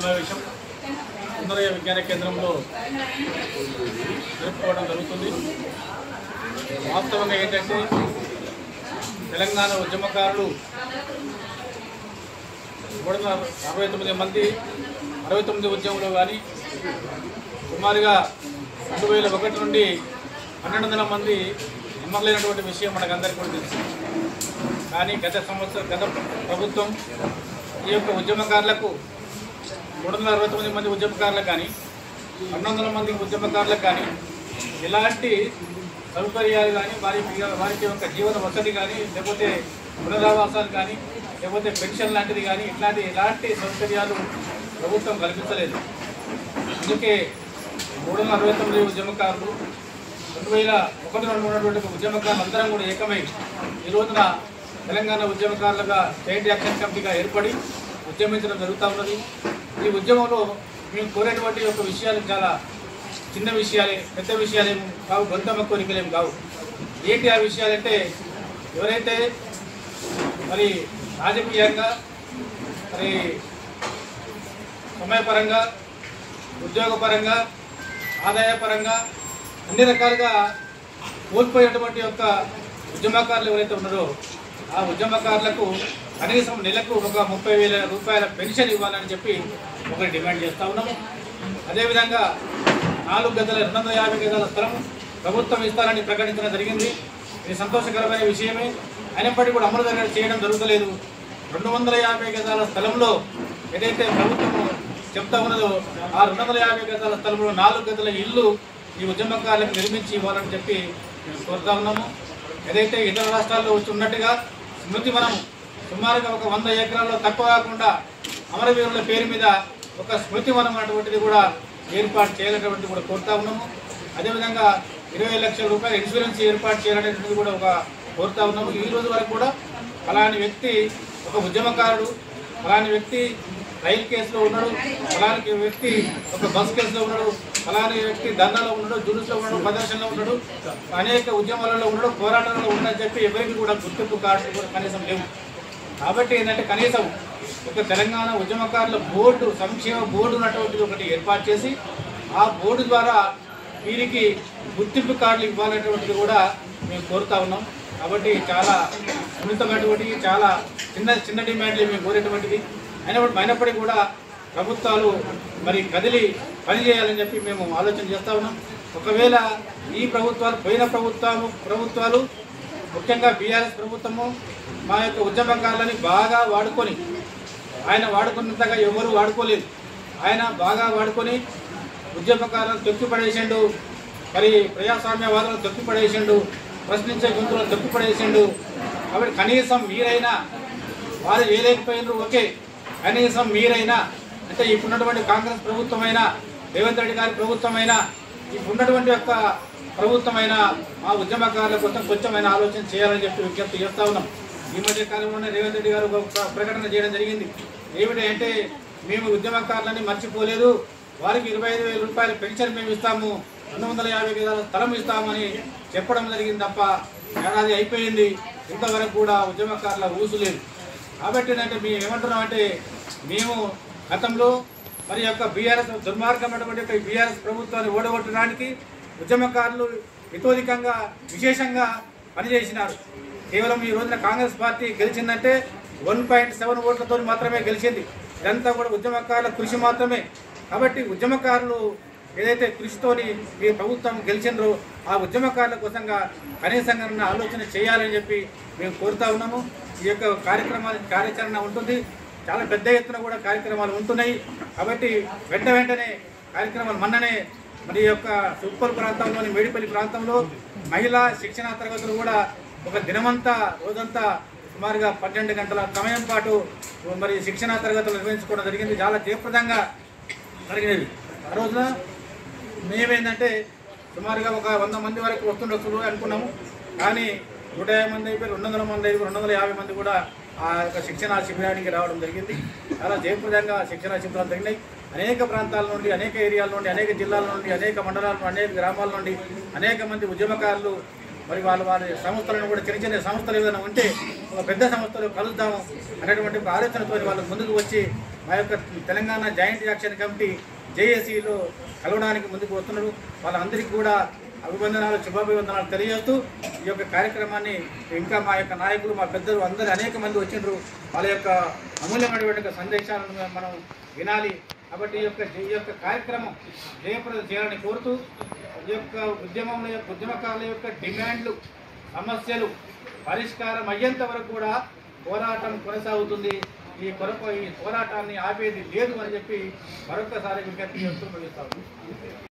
సమావేశం సుందరయ్య విజ్ఞాన కేంద్రంలో జరుపుకోవడం జరుగుతుంది. వాస్తవంగా ఏంటంటే తెలంగాణ ఉద్యమకారులు 369 మంది 69 ఉద్యమంలో కానీ సుమారుగా 2001 నుండి 1200 మంది అమరులైనటువంటి విషయం మనకు అందరికీ కూడా తెలుసు. కానీ గత ప్రభుత్వం ఈ యొక్క ఉద్యమకారులకు 369 మంది ఉద్యమకారులకు కానీ 1200 మంది ఉద్యమకారులకు కానీ ఎలాంటి సౌకర్యాలు కానీ వారికి యొక్క జీవన వసతి కానీ లేకపోతే పునరావాసాలు కానీ లేకపోతే పెన్షన్ లాంటిది కానీ ఎలాంటి సౌకర్యాలు ప్రభుత్వం కల్పించలేదు. అందుకే 369 ఉద్యమకారులు 2001 ఉన్నటువంటి ఉద్యమకారులు అందరం కూడా ఏకమై ఈ రోజున తెలంగాణ ఉద్యమకారులుగా స్టేట్ యాక్షన్ కమిటీగా ఏర్పడి ఉద్యమించడం జరుగుతూ ఉన్నది. ఈ ఉద్యమంలో మేము కోరేటువంటి యొక్క విషయాలు చాలా చిన్న విషయాలే, పెద్ద విషయాలేమో కావు, గొంతమ్మ కోరికలేం కావు. ఏంటి ఆ విషయాలంటే ఎవరైతే మరి రాజకీయంగా మరి సమయపరంగా ఉద్యోగపరంగా ఆదాయపరంగా అన్ని రకాలుగా కోల్పోయినటువంటి యొక్క ఉద్యమకారులు ఎవరైతే ఉన్నారో ఆ ఉద్యమకారులకు కనీసం నెలకు ఒక 30,000 రూపాయల పెన్షన్ ఇవ్వాలని చెప్పి ఒకటి డిమాండ్ చేస్తూ ఉన్నాము. అదేవిధంగా 4 గదుల 250 గజాల స్థలం ప్రభుత్వం ఇస్తారని ప్రకటించడం జరిగింది. ఇది సంతోషకరమైన విషయమే. అయినప్పటికీ కూడా అమలు చేయడం జరుగుతలేదు. 250 గజాల స్థలంలో ఏదైతే ప్రభుత్వం చెప్తా ఉన్నదో ఆ 250 గజాల స్థలంలో 4 గదుల ఇల్లు ఈ ఉద్యమకారులకు నిర్మించి ఇవ్వాలని చెప్పి మేము కోరుతా ఉన్నాము. ఏదైతే ఇతర రాష్ట్రాల్లో వచ్చి ఉన్నట్టుగా స్మృతి మనం సుమారుగా ఒక 100 ఎకరాల్లో తక్కువ కాకుండా అమరవీరుల పేరు మీద ఒక స్మృతి వనం అటువంటిది కూడా ఏర్పాటు చేయాలనేటువంటి కూడా కోరుతా ఉన్నాము. అదేవిధంగా 20 లక్షల రూపాయల ఇన్సూరెన్స్ ఏర్పాటు చేయాలనేటువంటిది కూడా ఒక కోరుతా ఉన్నాము. ఈ రోజు వరకు కూడా ఫలాని వ్యక్తి ఒక ఉద్యమకారుడు, ఫలాని వ్యక్తి రైలు కేసులో ఉన్నాడు, ఫలాని వ్యక్తి ఒక బస్ కేసులో ఉన్నాడు, ఫలాని వ్యక్తి ధర్నాలో ఉన్నాడు, జులుసులో ఉన్నాడు, ప్రదర్శనలో ఉన్నాడు, అనేక ఉద్యమాలలో ఉన్నాడు, పోరాటాలలో ఉన్నాడని చెప్పి ఎవరికి కూడా గుర్తింపు కార్డులు కూడా కనీసం లేవు. కాబట్టి ఏంటంటే కనీసం ఒక తెలంగాణ ఉద్యమకారుల బోర్డు, సంక్షేమ బోర్డు ఉన్నటువంటిది ఒకటి ఏర్పాటు చేసి ఆ బోర్డు ద్వారా వీరికి గుర్తింపు కార్డులు ఇవ్వాలనేటువంటిది కూడా మేము కోరుతా ఉన్నాం. కాబట్టి చాలా సున్నితమైనటువంటివి, చాలా చిన్న డిమాండ్లు మేము కోరేటువంటివి. అయినప్పటికీ కూడా ప్రభుత్వాలు మరి కదిలి పనిచేయాలని చెప్పి మేము ఆలోచన చేస్తూ ఉన్నాం. ఒకవేళ ఈ ప్రభుత్వాలు పోయిన ప్రభుత్వాలు ముఖ్యంగా బీఆర్ఎస్ ప్రభుత్వము మా యొక్క ఉద్యమకారులని బాగా వాడుకొని, ఆయన వాడుకున్నంతగా ఎవరు వాడుకోలేదు, ఆయన బాగా వాడుకొని ఉద్యమకారులను తొక్కిపడేసిండు, మరి ప్రజాస్వామ్యవాదులను తొక్కిపడేసిండు, ప్రశ్నించే గొంతులను తొక్కిపడేసిండు. కాబట్టి కనీసం మీరైనా, వారు ఏలేకపోయినారు ఓకే, కనీసం మీరైనా అంటే ఇప్పుడున్నటువంటి కాంగ్రెస్ ప్రభుత్వమైనా, రేవంత్ రెడ్డి గారి ప్రభుత్వమైనా, ఇప్పుడున్నటువంటి యొక్క ప్రభుత్వమైనా ఆ ఉద్యమకారుల కోసం కొంచెమైనా ఆలోచన చేయాలని చెప్పి విజ్ఞప్తి చేస్తూ ఉన్నాం. ఈ మధ్య కాలంలోనే రేవంత్ రెడ్డి గారు ఒక ప్రకటన చేయడం జరిగింది. ఏమిటి అంటే మేము ఉద్యమకారులని మర్చిపోలేదు, వారికి 25,000 రూపాయల పెన్షన్ మేము ఇస్తాము, 250 గజాల స్థలం ఇస్తామని చెప్పడం జరిగింది తప్ప ఏడాది అయిపోయింది, ఇంతవరకు కూడా ఉద్యమకారుల ఊసు లేదు. కాబట్టి అంటే మేము ఏమంటున్నాం అంటే మేము గతంలో మరి యొక్క బీఆర్ఎస్ దుర్మార్గమైనటువంటి బీఆర్ఎస్ ప్రభుత్వాన్ని ఓడగొట్టడానికి ఉద్యమకారులు ఇతోధికంగా విశేషంగా పనిచేసినారు. కేవలం ఈ రోజున కాంగ్రెస్ పార్టీ గెలిచిందంటే 1.7 ఓట్లతో మాత్రమే గెలిచింది. ఇదంతా కూడా ఉద్యమకారుల కృషి మాత్రమే. కాబట్టి ఉద్యమకారులు ఏదైతే కృషితోని ఈ ప్రభుత్వం గెలిచిండ్రో ఆ ఉద్యమకారుల కోసంగా కనీసంగా ఆలోచన చేయాలని చెప్పి మేము కోరుతా ఉన్నాము. ఈ యొక్క కార్యాచరణ ఉంటుంది, చాలా పెద్ద ఎత్తున కూడా కార్యక్రమాలు ఉంటున్నాయి. కాబట్టి వెంటనే కార్యక్రమాలు మొన్ననే మరి యొక్క ఉప్పల్ ప్రాంతంలోని మేడిపల్లి ప్రాంతంలో మహిళా శిక్షణా తరగతులు కూడా ఒక దినమంతా రోజంతా సుమారుగా 12 గంటల సమయం పాటు మరి శిక్షణా తరగతులు నిర్వహించుకోవడం జరిగింది. చాలా జయప్రదంగా జరిగినవి. ఆ రోజున మేమేంటంటే సుమారుగా ఒక 100 మంది వరకు వస్తుండొచ్చు అనుకున్నాము. కానీ 150 మంది అయిపోయి 200 మంది అయిపోయి 250 మంది కూడా ఆ యొక్క శిక్షణా శిబిరానికి రావడం జరిగింది. చాలా జయప్రదంగా శిక్షణా శిబిరాలు జరిగినాయి. అనేక ప్రాంతాల నుండి, అనేక ఏరియాల నుండి, అనేక జిల్లాల నుండి, అనేక మండలాల నుండి, అనేక గ్రామాల నుండి అనేక మంది ఉద్యమకారులు మరి వారి సంస్థలను కూడా చిన్న చిన్న సంస్థలు ఏదైనా ఉంటే ఒక పెద్ద సంస్థలు కలుద్దాము అనేటువంటి ఒక ఆలోచనతో వాళ్ళు ముందుకు వచ్చి మా యొక్క తెలంగాణ జాయింట్ యాక్షన్ కమిటీ జేఏసీలో కలవడానికి ముందుకు వస్తున్నారు. వాళ్ళందరికీ కూడా అభివందనాలు, శుభాభివందనాలు తెలియజేస్తూ ఈ యొక్క కార్యక్రమాన్ని ఇంకా మా యొక్క నాయకులు, మా పెద్దలు అందరూ అనేక మంది వచ్చిండ్రు. వాళ్ళ యొక్క అమూల్యమైనటువంటి సందేశాలను మనం వినాలి. కాబట్టి ఈ యొక్క కార్యక్రమం జయప్రదం చేయాలని కోరుతూ ఈ యొక్క ఉద్యమకారుల యొక్క డిమాండ్లు, సమస్యలు పరిష్కారం అయ్యేంత వరకు కూడా పోరాటం కొనసాగుతుంది. ఈ పోరాటాన్ని ఆపేది లేదు అని చెప్పి మరొకసారి విజ్ఞప్తి చేస్తూ ముగిస్తాము.